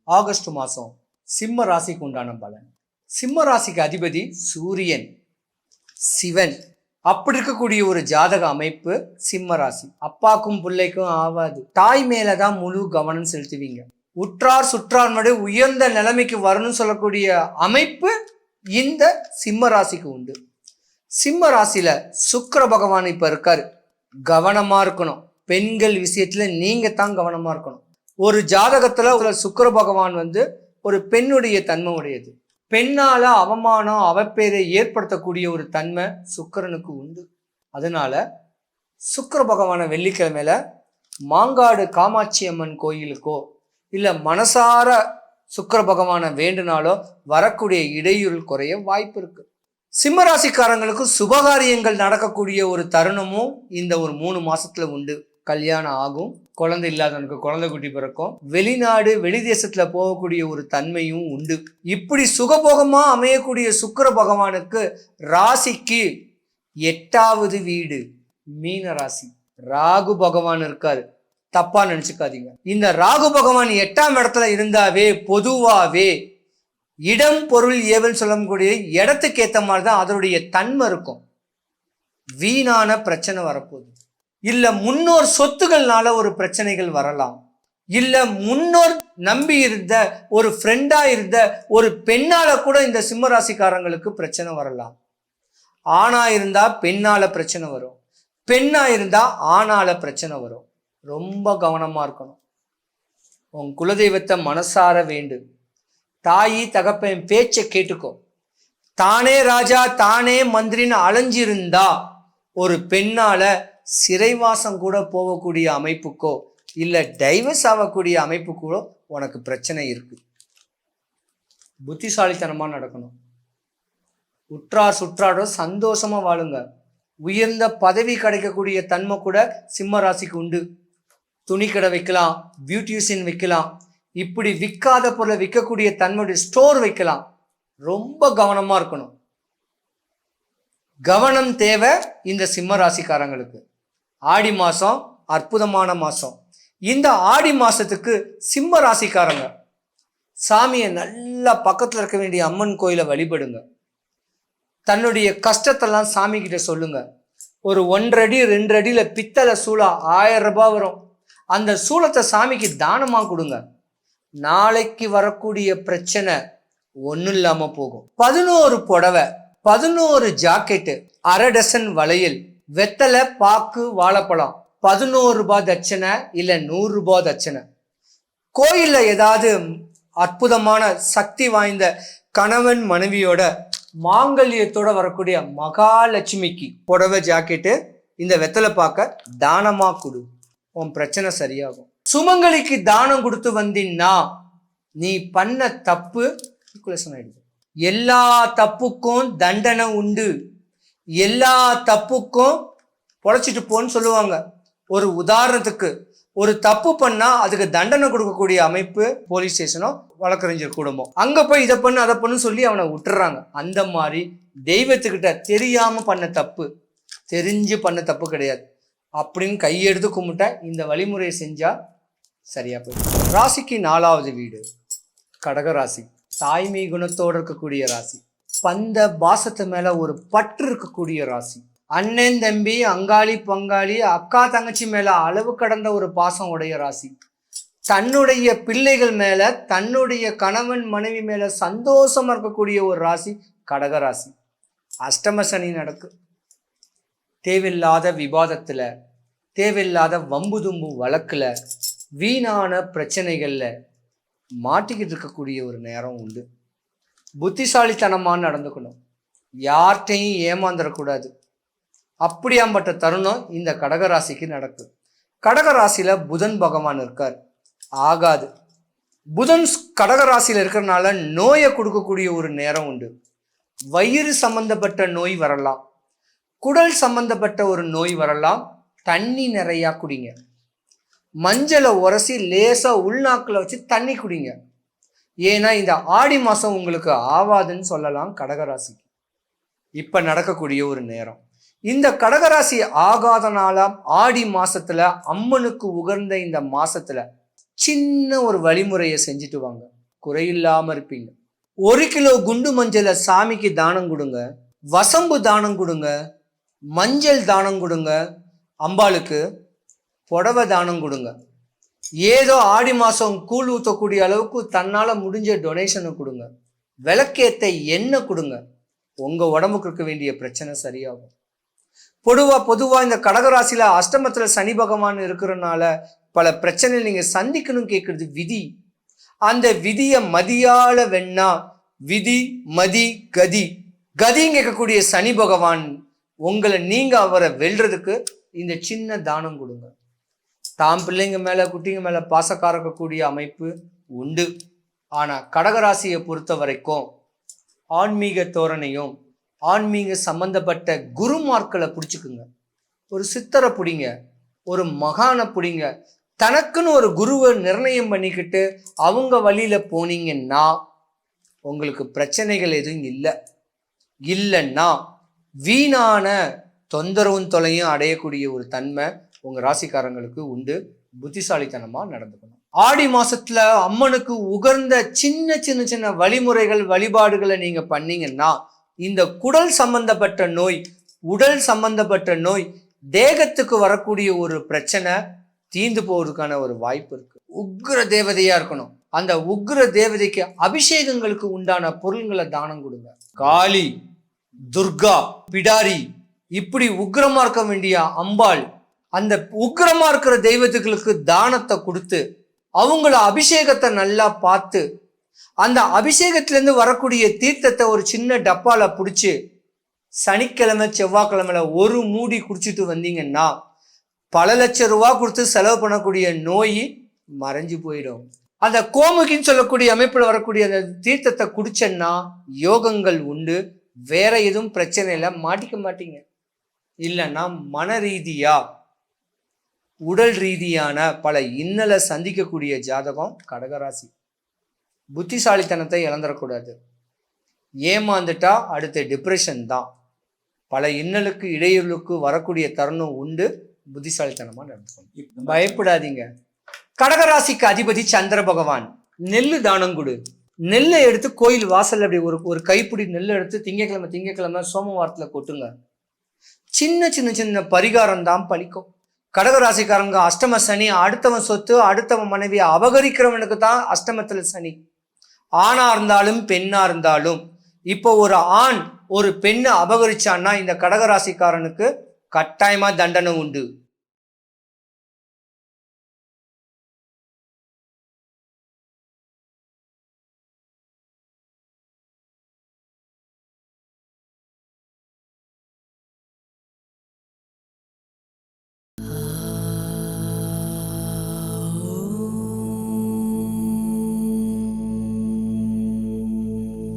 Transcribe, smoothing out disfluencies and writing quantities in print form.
August மாதம் சிம்ம ராசிக்கு உண்டான பலன். சிம்ம ராசிக்கு அதிபதி சூரியன், சிவன். அப்படி இருக்கக்கூடிய ஒரு ஜாதக அமைப்பு சிம்ம ராசி. அப்பாக்கும் பிள்ளைக்கும் ஆவாது, தாய் மேலதான் முழு கவனம் செலுத்துவீங்க. உற்றார் சுற்றார் உயர்ந்த நிலைமைக்கு வரணும்னு சொல்லக்கூடிய அமைப்பு இந்த சிம்ம ராசிக்கு உண்டு. சிம்ம ராசியில சுக்கிர பகவான் இப்ப இருக்காரு. கவனமா இருக்கணும். பெண்கள் விஷயத்துல நீங்க தான் கவனமா இருக்கணும். ஒரு ஜாதகத்துல சுக்கிர பகவான் ஒரு பெண்ணுடைய தன்மை உடையது. பெண்ணால அவமானம் அவப்பேரை ஏற்படுத்தக்கூடிய ஒரு தன்மை சுக்கிரனுக்கு உண்டு. அதனால சுக்கிர பகவான வெள்ளிக்கிழமையில மாங்காடு காமாட்சி அம்மன் கோயிலுக்கோ இல்ல மனசார சுக்கிர பகவான வேண்டுனாலோ வரக்கூடிய இடையூறு குறைய வாய்ப்பு இருக்கு. சிம்மராசிக்காரங்களுக்கு சுபகாரியங்கள் நடக்கக்கூடிய ஒரு தருணமும் இந்த ஒரு 3 மாசத்துல உண்டு. கல்யாணம் ஆகும், குழந்தை இல்லாதவனுக்கு குழந்தை குட்டி பிறக்கும், வெளிநாடு வெளி தேசத்துல போகக்கூடிய ஒரு தன்மையும் உண்டு. இப்படி சுகபோகமா அமையக்கூடிய சுக்கிர பகவானுக்கு ராசிக்கு 8வது வீடு மீன ராசி. ராகு பகவான் இருக்காரு, தப்பா நினைச்சுக்காதீங்க. இந்த ராகு பகவான் 8ஆம் இடத்துல இருந்தாவே பொதுவாவே இடம் பொருள் ஏவல் சொல்லக்கூடிய இடத்துக்கு ஏற்ற மாதிரிதான் அதனுடைய தன்மை இருக்கும். வீணான பிரச்சனை வரப்போகுது, இல்ல முன்னோர் சொத்துகள்னால ஒரு பிரச்சனைகள் வரலாம், இல்ல முன்னோர் நம்பி இருந்த ஒரு ஃப்ரெண்டா இருந்த ஒரு பெண்ணால கூட இந்த சிம்மராசிக்காரங்களுக்கு பிரச்சனை வரலாம். ஆணா இருந்தா பெண்ணால பிரச்சனை வரும், பெண்ணா இருந்தா ஆணால பிரச்சனை வரும். ரொம்ப கவனமா இருக்கணும். உன் குலதெய்வத்தை மனசார வேண்டு. தாயி தகப்பன் பேச்சை கேட்டுக்கோ. தானே ராஜா தானே மந்திரின்னு அலைஞ்சிருந்தா ஒரு பெண்ணால சிறைவாசம் கூட போகக்கூடிய அமைப்புக்கோ இல்ல டைவர்ஸ் ஆகக்கூடிய அமைப்புக்கோ உனக்கு பிரச்சனை இருக்கு. புத்திசாலித்தனமா நடக்கணும். உற்றார் சுற்றாரோ சந்தோஷமா வாழுங்க. உயர்ந்த பதவி கிடைக்கக்கூடிய தன்மை கூட சிம்ம ராசிக்கு உண்டு. துணி கடை வைக்கலாம், பியூட்டிஷியன் வைக்கலாம், இப்படி விற்காத பொருளை விற்கக்கூடிய தன்மையுடைய ஸ்டோர் வைக்கலாம். ரொம்ப கவனமா இருக்கணும். கவனம் தேவை இந்த சிம்ம ராசிக்காரங்களுக்கு. ஆடி மாசம் அற்புதமான மாசம். இந்த ஆடி மாசத்துக்கு சிம்ம ராசிக்காரங்க சாமியை நல்லா பக்கத்துல இருக்க வேண்டிய அம்மன் கோயிலை வழிபடுங்க. தன்னுடைய கஷ்டத்தெல்லாம் சாமி கிட்ட சொல்லுங்க. ஒரு 1 அடி 2 அடியில பித்தளை சூளம் 1000 ரூபாய் வரும். அந்த சூளத்தை சாமிக்கு தானமா கொடுங்க. நாளைக்கு வரக்கூடிய பிரச்சனை ஒன்றும் இல்லாம போகும். 11 புடவை, 11 ஜாக்கெட்டு, 1/2 டசன் வளையல், வெத்தலை, பாக்கு, வாழைப்பழம், 11 ரூபாய் தட்சணை இல்ல 100 ரூபாய் தட்சணை. கோயில்ல ஏதாவது அற்புதமான சக்தி வாய்ந்த கணவன் மனைவியோட மாங்கல்யத்தோட வரக்கூடிய மகாலட்சுமிக்கு புடவை ஜாக்கெட்டு இந்த வெத்தலை பாக்க தானமா கொடு. உன் பிரச்சனை சரியாகும். சுமங்கலிக்கு தானம் கொடுத்து வந்தீன்னா நீ பண்ண தப்பு ஆயிடுது. எல்லா தப்புக்கும் தண்டனை உண்டு. எல்லா தப்புக்கும் பொழைச்சிட்டு போன்னு சொல்லுவாங்க. ஒரு உதாரணத்துக்கு ஒரு தப்பு பண்ணா அதுக்கு தண்டனை கொடுக்கக்கூடிய அமைப்பு போலீஸ் ஸ்டேஷனோ வழக்கறிஞர் கூடமோ. அங்க போய் இதை பண்ணு அதை பண்ணு சொல்லி அவனை விட்டுறாங்க. அந்த மாதிரி தெய்வத்துக்கிட்ட தெரியாம பண்ண தப்பு தெரிஞ்சு பண்ண தப்பு கிடையாது அப்படின்னு கையெடுத்து கும்பிட்டா இந்த வழிமுறையை செஞ்சா சரியா போயிடும். ராசிக்கு 4வது வீடு கடகராசி. தாய்மை குணத்தோடு இருக்கக்கூடிய ராசி. பந்த பாசத்து மேல ஒரு பற்று இருக்கக்கூடிய ராசி. அண்ணன் தம்பி அங்காளி பங்காளி அக்கா தங்கச்சி மேல அளவு கடந்த ஒரு பாசம் உடைய ராசி. தன்னுடைய பிள்ளைகள் மேல தன்னுடைய கணவன் மனைவி மேல சந்தோஷமா இருக்கக்கூடிய ஒரு ராசி கடகராசி. அஷ்டம சனி நடக்கு. தேவையில்லாத விவாதத்துல, தேவையில்லாத வம்பு தும்பு வழக்குல, வீணான பிரச்சனைகள்ல மாட்டிக்கிட்டு இருக்கக்கூடிய ஒரு நேரம் உண்டு. புத்திசாலித்தனமாக நடந்துக்கணும். யார்கிட்டையும் ஏமாந்துடக்கூடாது. அப்படியாம்பட்ட தருணம் இந்த கடகராசிக்கு நடக்குது. கடகராசியில புதன் பகவான் இருக்கார். ஆகாது. புதன் கடகராசியில இருக்கிறதுனால நோயை கொடுக்கக்கூடிய ஒரு நேரம் உண்டு. வயிறு சம்பந்தப்பட்ட நோய் வரலாம், குடல் சம்பந்தப்பட்ட ஒரு நோய் வரலாம். தண்ணி நிறையா குடிங்க. மஞ்சளை உரசி லேசா உள்நாக்கில் வச்சு தண்ணி குடிங்க. ஏன்னா இந்த ஆடி மாசம் உங்களுக்கு ஆவாதுன்னு சொல்லலாம் கடகராசிக்கு. இப்ப நடக்கக்கூடிய ஒரு நேரம். இந்த கடகராசி ஆகாதனால ஆடி மாசத்துல அம்மனுக்கு உகந்த இந்த மாசத்துல சின்ன ஒரு வழிமுறையை செஞ்சுட்டு வாங்க. குறையில்லாம இருப்பீங்க. 1 கிலோ குண்டு மஞ்சளை சாமிக்கு தானம் கொடுங்க, வசம்பு தானம் கொடுங்க, மஞ்சள் தானம் கொடுங்க, அம்பாளுக்கு புடவை தானம் கொடுங்க. ஏதோ ஆடி மாசம் கூழ் ஊற்றக்கூடிய அளவுக்கு தன்னால முடிஞ்ச டொனேஷனை கொடுங்க. விளக்கேத்த எண்ணெய் கொடுங்க. உங்க உடம்புக்கு இருக்க வேண்டிய பிரச்சனை சரியாகும். பொதுவா இந்த கடகராசியில அஷ்டமத்துல சனி பகவான் இருக்கிறதுனால பல பிரச்சனை நீங்க சந்திக்கணும் கேட்கறது விதி. அந்த விதியை மதியால வெண்ணா விதி மதி கதி கதின்னு கேட்கக்கூடிய சனி பகவான் உங்களை நீங்க அவரை வெல்றதுக்கு இந்த சின்ன தானம் கொடுங்க. தாம் பிள்ளைங்க மேல குட்டிங்க மேல பாசக்காரக்கூடிய அமைப்பு உண்டு. ஆனா கடகராசியை பொறுத்த வரைக்கும் ஆன்மீக தோரணையும் ஆன்மீக சம்பந்தப்பட்ட குருமார்க்களை பிடிச்சிக்குங்க. ஒரு சித்தரை பிடிங்க, ஒரு மகானை பிடிங்க. தனக்குன்னு ஒரு குருவை நிர்ணயம் பண்ணிக்கிட்டு அவங்க வழியில போனீங்கன்னா உங்களுக்கு பிரச்சனைகள் எதுவும் இல்லைன்னா வீணான தொந்தரவும் தொலையும் அடையக்கூடிய ஒரு தன்மை உங்க ராசிக்காரங்களுக்கு உண்டு. புத்திசாலித்தனமா நடந்துக்கணும். ஆடி மாசத்துல அம்மனுக்கு உகர்ந்த சின்ன சின்ன சின்ன வழிமுறைகள் வழிபாடுகளை நீங்க பண்ணீங்கன்னா இந்த குடல் சம்பந்தப்பட்ட நோய், உடல் சம்பந்தப்பட்ட நோய், தேகத்துக்கு வரக்கூடிய ஒரு பிரச்சனை தீந்து போவதுக்கான ஒரு வாய்ப்பு இருக்கு. உக்ர தேவதையா இருக்கணும். அந்த உக்ர தேவதைக்கு அபிஷேகங்களுக்கு உண்டான பொருள்களை தானம் கொடுங்க. காளி, துர்கா, பிடாரி, இப்படி உக்ரமா இருக்க வேண்டிய அம்பாள், அந்த உக்ரமா இருக்கிற தெய்வத்துகளுக்கு தானத்தை கொடுத்து அவங்கள அபிஷேகத்தை நல்லா பார்த்து அந்த அபிஷேகத்திலேருந்து வரக்கூடிய தீர்த்தத்தை ஒரு சின்ன டப்பால பிடிச்சி சனிக்கிழமை செவ்வாய்க்கிழமையில ஒரு மூடி குடிச்சிட்டு வந்தீங்கன்னா பல லட்சம் ரூபா கொடுத்து செலவு பண்ணக்கூடிய நோய் மறைஞ்சு போயிடும். அந்த கோமுகின்னு சொல்லக்கூடிய அமைப்புல வரக்கூடிய அந்த தீர்த்தத்தை குடிச்சேன்னா யோகங்கள் உண்டு. வேற எதுவும் பிரச்சனையில மாட்டிக்க மாட்டீங்க. இல்லைன்னா மன ரீதியா உடல் ரீதியான பல இன்னலை சந்திக்கக்கூடிய ஜாதகம் கடகராசி. புத்திசாலித்தனத்தை இழந்துடக்கூடாது. ஏமாந்துட்டா அடுத்த டிப்ரெஷன் தான். பல இன்னலுக்கு இடையூறுக்கு வரக்கூடிய தருணம் உண்டு. புத்திசாலித்தனமா நடந்துக்கணும். பயப்படாதீங்க. கடகராசிக்கு அதிபதி சந்திர பகவான். நெல்லு தானம் கொடு. நெல்லை எடுத்து கோயில் வாசல் அப்படி ஒரு கைப்பிடி நெல்லை எடுத்து திங்கக்கிழமை சோமவாரத்துல கொட்டுங்க. சின்ன சின்ன சின்ன பரிகாரம் தான் பலிக்கும். கடகராசிக்காரங்க அஷ்டம சனி, அடுத்தவன் சொத்து அடுத்தவன் மனைவியை அபகரிக்கிறவனுக்கு தான் அஷ்டமத்துல சனி. ஆணா இருந்தாலும் பெண்ணா இருந்தாலும் இப்போ ஒரு ஆண் ஒரு பெண்ணை அபகரிச்சான்னா இந்த கடகராசிக்காரனுக்கு கட்டாயமா தண்டனை உண்டு.